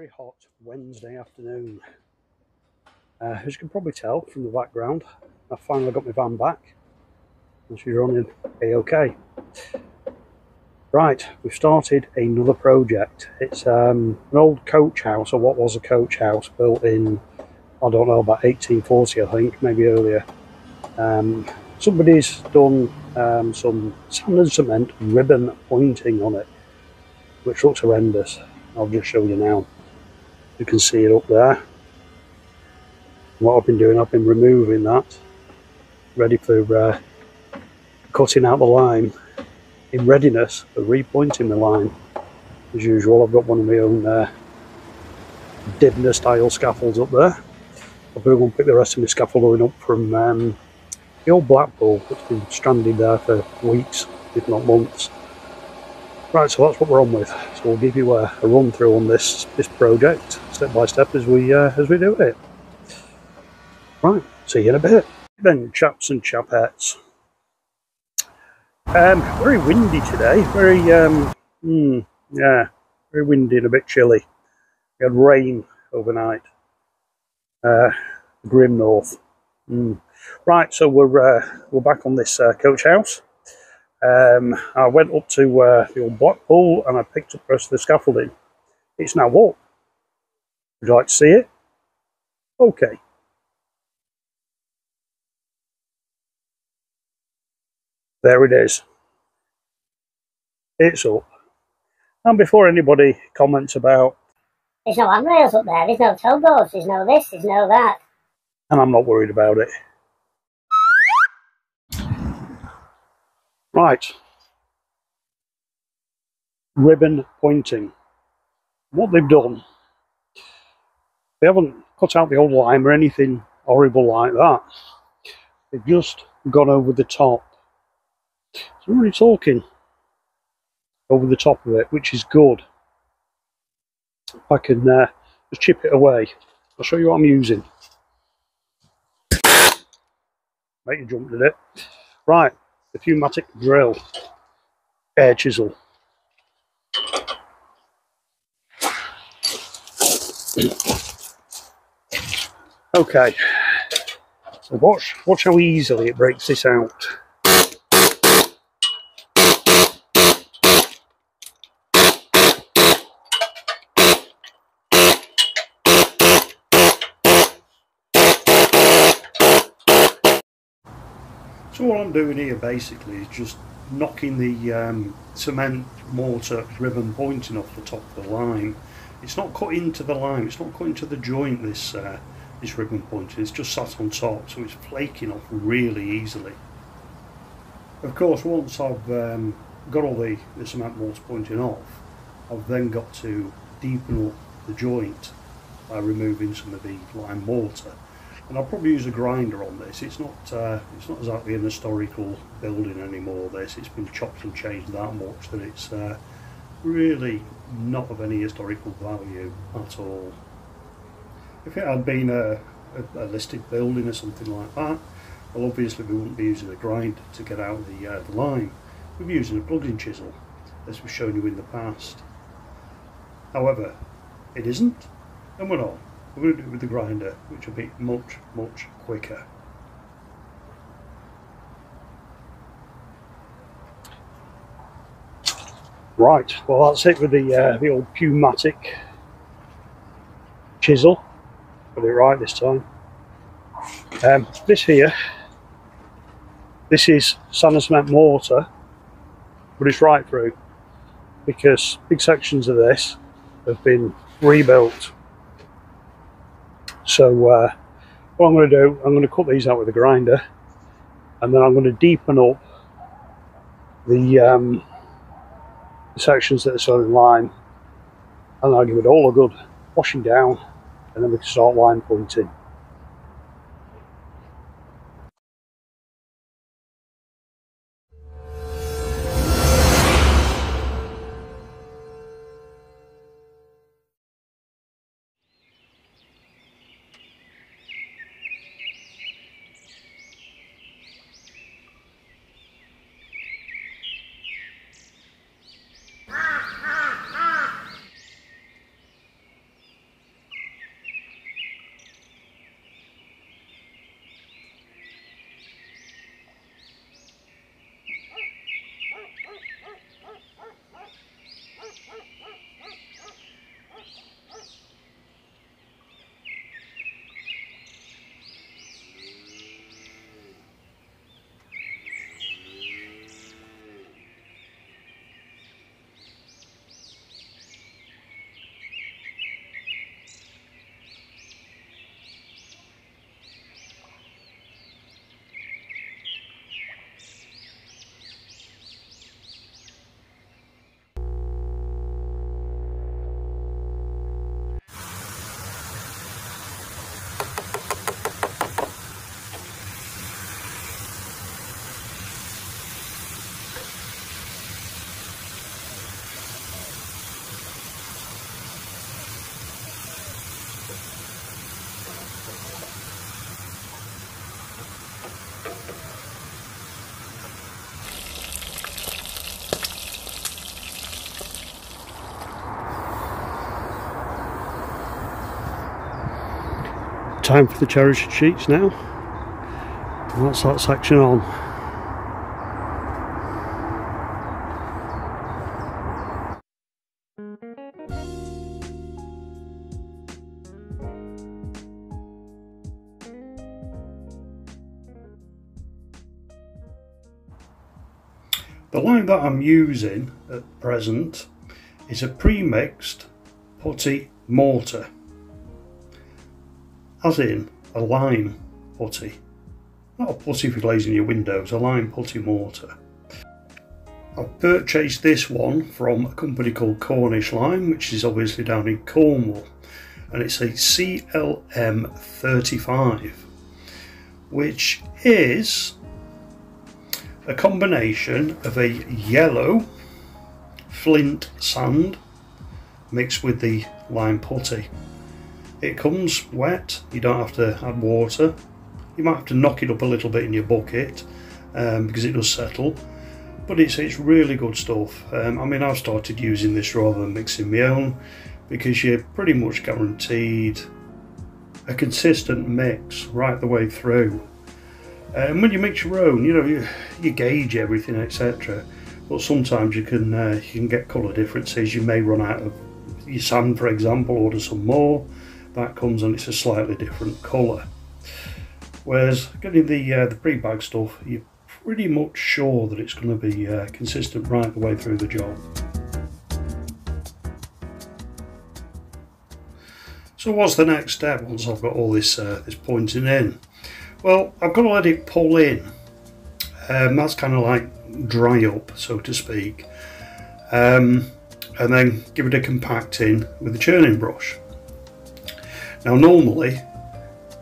very hot Wednesday afternoon. As you can probably tell from the background, I finally got my van back and she's running a-okay. Right, we've started another project. It's an old coach house, or what was a coach house, built in, I don't know, about 1840 I think, maybe earlier. Somebody's done some sand and cement ribbon pointing on it, which looks horrendous. I'll just show you now. You can see it up there. What I've been doing, I've been removing that, ready for cutting out the line, in readiness for repointing the line. As usual, I've got one of my own Dibner style scaffolds up there. I'll go and pick the rest of my scaffolding up from the old Blackpool that's been stranded there for weeks, if not months. Right, so that's what we're on with. So we'll give you a run through on this project, step by step, as we do it. Right, see you in a bit. Then, chaps and chapettes. Very windy today. Very very windy and a bit chilly. We had rain overnight. Grim north. Right, so we're back on this coach house. I went up to the old Blackpool and I picked up the rest of the scaffolding. It's now up. Would you like to see it? Okay. There it is. It's up. And before anybody comments about, there's no handrails up there, there's no towboats, there's no this, there's no that. And I'm not worried about it. Right. Ribbon pointing. What they've done, they haven't cut out the old lime or anything horrible like that. They've just gone over the top. So we're only talking over the top of it, which is good. I can just chip it away. I'll show you what I'm using. Make you jump at it. Right, the pneumatic drill, air chisel. Okay, so watch how easily it breaks this out. So what I'm doing here basically is just knocking the cement mortar ribbon pointing off the top of the line. It's not cut into the line, it's not cut into the joint, this ribbon pointing, it's just sat on top, so it's flaking off really easily. Of course, once I've got all the cement mortar pointing off, I've then got to deepen up the joint by removing some of the lime mortar. And I'll probably use a grinder on this. It's not exactly an historical building anymore. It's been chopped and changed that much that it's really not of any historical value at all. If it had been a listed building or something like that, well, obviously we wouldn't be using a grinder to get out the lime. We'd be using a plug-in chisel, as we've shown you in the past. However, it isn't, and we're not. We're going to do it with the grinder, which will be much, much quicker. Right, well that's it with the old pneumatic chisel. Got it right this time. This here, this is sand and cement mortar, but it's right through, because big sections of this have been rebuilt. So what I'm going to do, I'm going to cut these out with a grinder, and then I'm going to deepen up the sections that are still in line, and I'll give it all a good washing down, and then we can start line pointing. time for the cherishing sheets now. And that's that section on. The lime that I'm using at present is a pre-mixed putty mortar, as in a lime putty, not a putty for glazing your windows, a lime putty mortar. I've purchased this one from a company called Cornish Lime, which is obviously down in Cornwall, and it's a CLM 35, which is a combination of a yellow flint sand mixed with the lime putty. It comes wet, you don't have to add water. You might have to knock it up a little bit in your bucket because it does settle, but it's really good stuff. I mean, I've started using this rather than mixing my own because you're pretty much guaranteed a consistent mix right the way through. And when you mix your own, you know, you gauge everything, etc. But sometimes you can get colour differences. You may run out of your sand, for example, order some more. That comes and it's a slightly different colour. Whereas getting the pre-bag stuff, you're pretty much sure that it's going to be consistent right the way through the job. So what's the next step once I've got all this pointing in? Well, I've got to let it pull in. That's kind of like dry up, so to speak. And then give it a compacting with a churning brush. Now normally,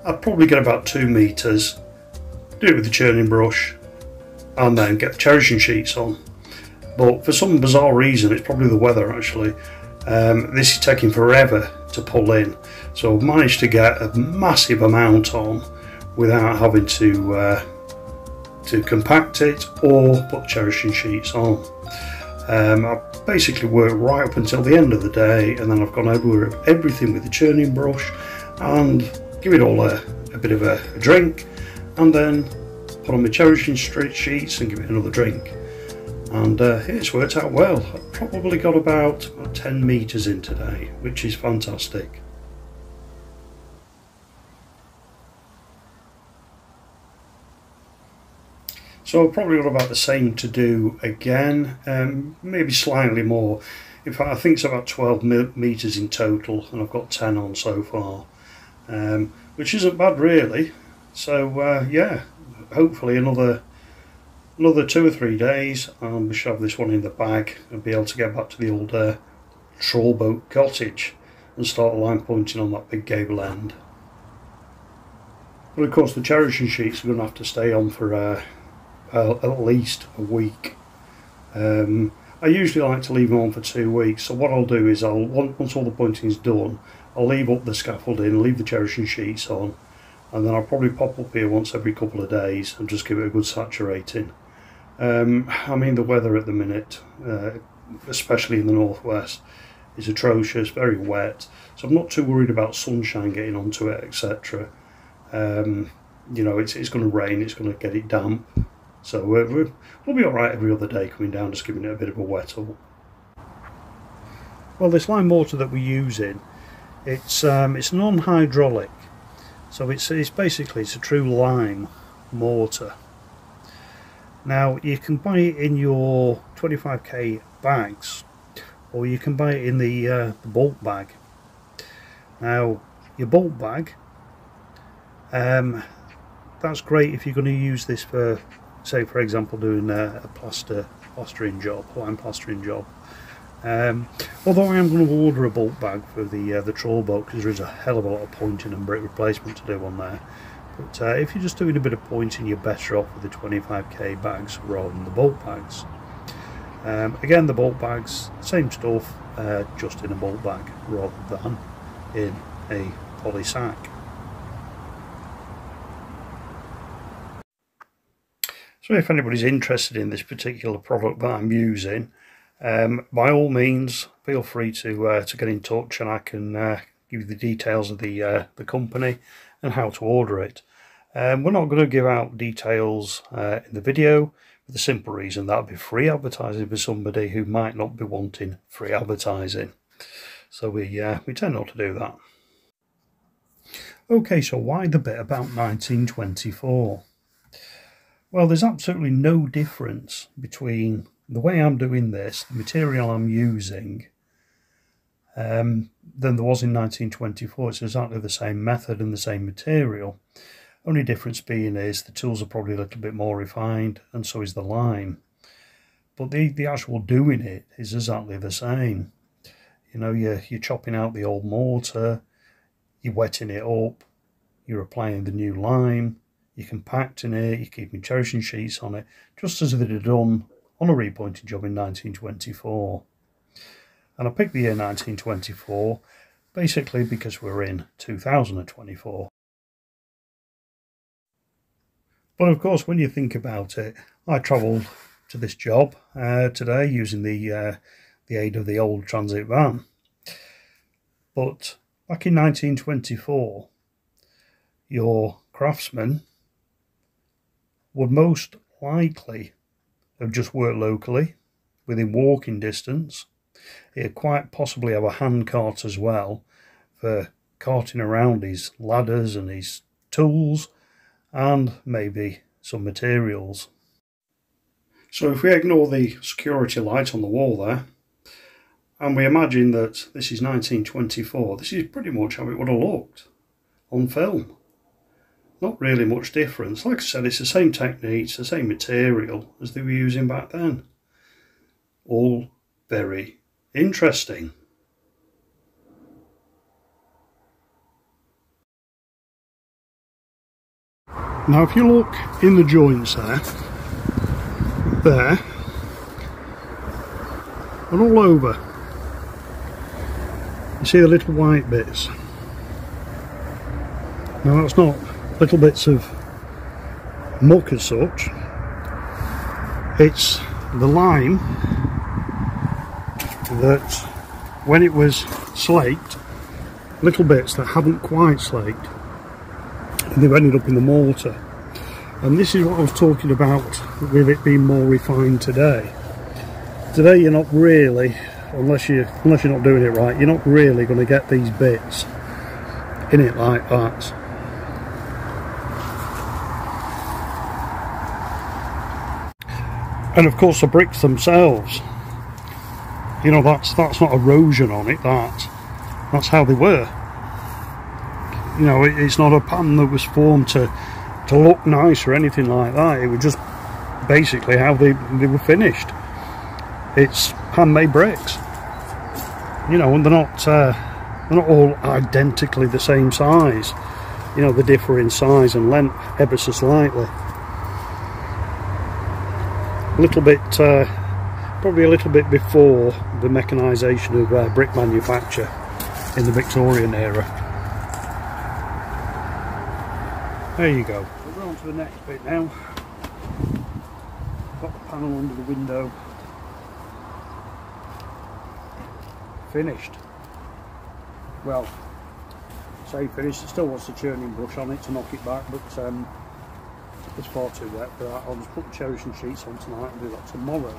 I'd probably get about 2 meters, do it with the churning brush, and then get the cherishing sheets on. But for some bizarre reason, it's probably the weather actually, this is taking forever to pull in. So I've managed to get a massive amount on without having to compact it or put cherishing sheets on. I've basically worked right up until the end of the day, and then I've gone over everything with the churning brush and give it all a bit of a drink, and then put on my cherishing sheets and give it another drink. And it's worked out well. I've probably got about 10 meters in today, which is fantastic. So I've probably got about the same to do again, maybe slightly more. In fact, I think it's about 12 meters in total, and I've got 10 on so far, which isn't bad really. So yeah, hopefully another 2 or 3 days and we should have this one in the bag and be able to get back to the old trawl boat cottage and start line pointing on that big gable end. But of course the cherishing sheets are going to have to stay on for at least a week. I usually like to leave them on for 2 weeks, so what I'll do is once all the pointing is done, I'll leave up the scaffolding, leave the cherishing sheets on, and then I'll probably pop up here once every couple of days and just give it a good saturating. I mean, the weather at the minute, especially in the northwest, is atrocious, very wet, so I'm not too worried about sunshine getting onto it, etc. You know, it's going to rain, it's going to get it damp, so we'll be alright every other day coming down, just giving it a bit of a wet up. Well, this lime mortar that we're using, it's non-hydraulic, so it's basically a true lime mortar. Now you can buy it in your 25k bags, or you can buy it in the bulk bag. Now your bulk bag, that's great if you're going to use this for, say for example, doing a plastering job, lime plastering job. Although I am going to order a bulk bag for the trawl boat, because there is a hell of a lot of pointing and brick replacement to do on there. But if you're just doing a bit of pointing, you're better off with the 25k bags rather than the bulk bags. Again, the bulk bags, same stuff, just in a bulk bag rather than in a poly sack. So if anybody's interested in this particular product that I'm using, by all means feel free to get in touch, and I can give you the details of the company and how to order it. We're not going to give out details in the video for the simple reason that would be free advertising for somebody who might not be wanting free advertising. So we tend not to do that. Okay, so why the bit about 1924? Well, there's absolutely no difference between the way I'm doing this, the material I'm using, than there was in 1924. It's exactly the same method and the same material. Only difference being is the tools are probably a little bit more refined, and so is the lime. But the actual doing it is exactly the same. You know, you're chopping out the old mortar, you're wetting it up, you're applying the new lime, you're compacting it, you're keeping cherishing sheets on it, just as they'd have done on a repointing job in 1924. And I picked the year 1924 basically because we're in 2024. But of course, when you think about it, I travelled to this job today using the aid of the old transit van. But back in 1924, your craftsman would most likely have just worked locally, within walking distance. He'd quite possibly have a hand cart as well for carting around his ladders and his tools, and maybe some materials. So if we ignore the security light on the wall there, and we imagine that this is 1924, this is pretty much how it would have looked on film. Not really much difference. Like I said, it's the same techniques, the same material as they were using back then. All very interesting. Now if you look in the joints there, and all over, you see the little white bits. Now that's not little bits of muck as such, it's the lime that when it was slaked, little bits that haven't quite slaked, and they've ended up in the mortar. And this is what I was talking about with it being more refined today. Today you're not really, unless you're not doing it right, you're not really going to get these bits in it like that. And of course the bricks themselves, you know, that's not erosion on it, that's how they were. You know, it's not a pan that was formed to look nice or anything like that. It was just basically how they were finished. It's handmade bricks, you know, and they're not all identically the same size. You know, they differ in size and length ever so slightly. A little bit, probably a little bit before the mechanisation of brick manufacture in the Victorian era. There you go. We're on to the next bit now. Got the panel under the window. Finished. Well, say finished, it still wants the churning brush on it to knock it back, but it's far too wet for that. I'll just put the cherishing sheets on tonight and do that tomorrow,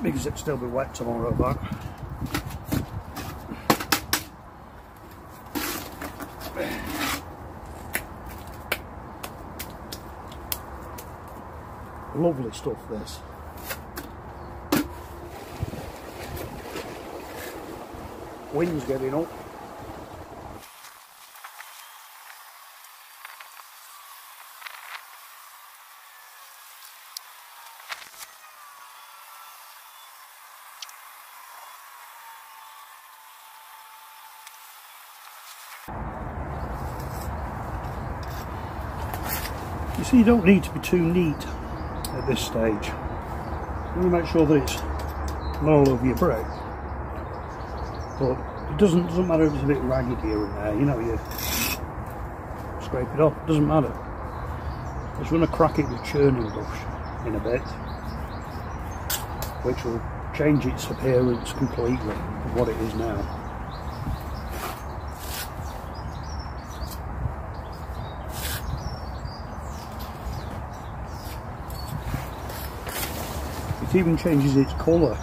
because it'll still be wet tomorrow back. Lovely stuff, this. Wind's getting up. You see, you don't need to be too neat at this stage. You want to make sure that it's not all over your brick, but it doesn't matter if it's a bit ragged here and there. You know, you scrape it off, it doesn't matter. Just want to crack it with churning brush in a bit, which will change its appearance completely of what it is now. it even changes its colour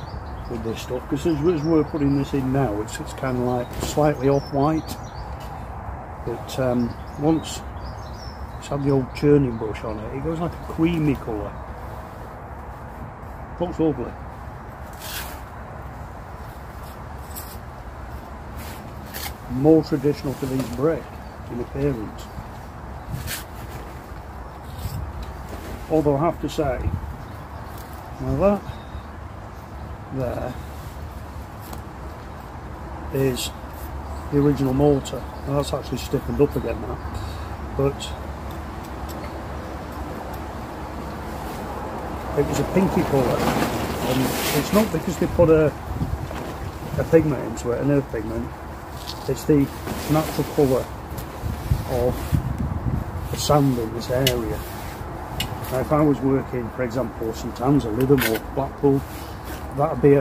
with this stuff, because as we're putting this in now, it's kind of like slightly off-white, but once it's had the old churning brush on it, it goes like a creamy colour. Looks lovely. More traditional to these brick in appearance. Although I have to say, now that there is the original mortar, and that's actually stiffened up again now, but it was a pinky colour, and it's not because they put a pigment into it, an earth pigment. It's the natural colour of the sand in this area. Now if I was working, for example, St Anne's or Lytham or Blackpool, that would be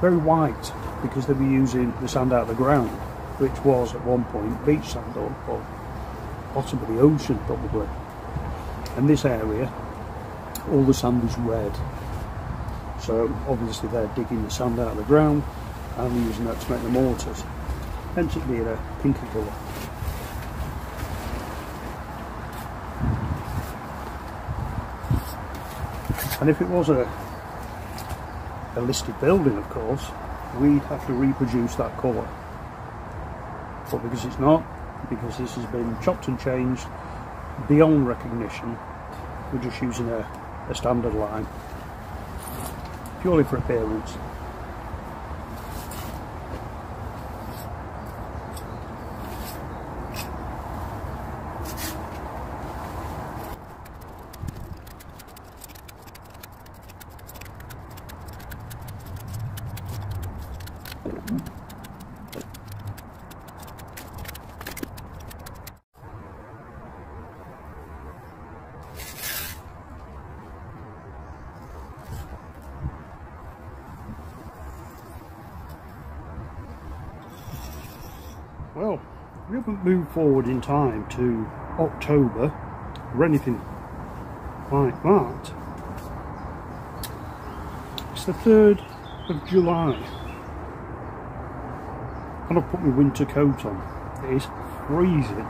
very white, because they'd be using the sand out of the ground, which was at one point beach sand, or bottom of the ocean probably. And this area, all the sand is red. So obviously they're digging the sand out of the ground and using that to make the mortars. Hence it being a pinky colour. And if it was a listed building, of course, we'd have to reproduce that colour. But because it's not, because this has been chopped and changed beyond recognition, we're just using a standard line, purely for appearance. Well, we haven't moved forward in time to October or anything like that. It's the 3rd of July. And I've put my winter coat on. It is freezing.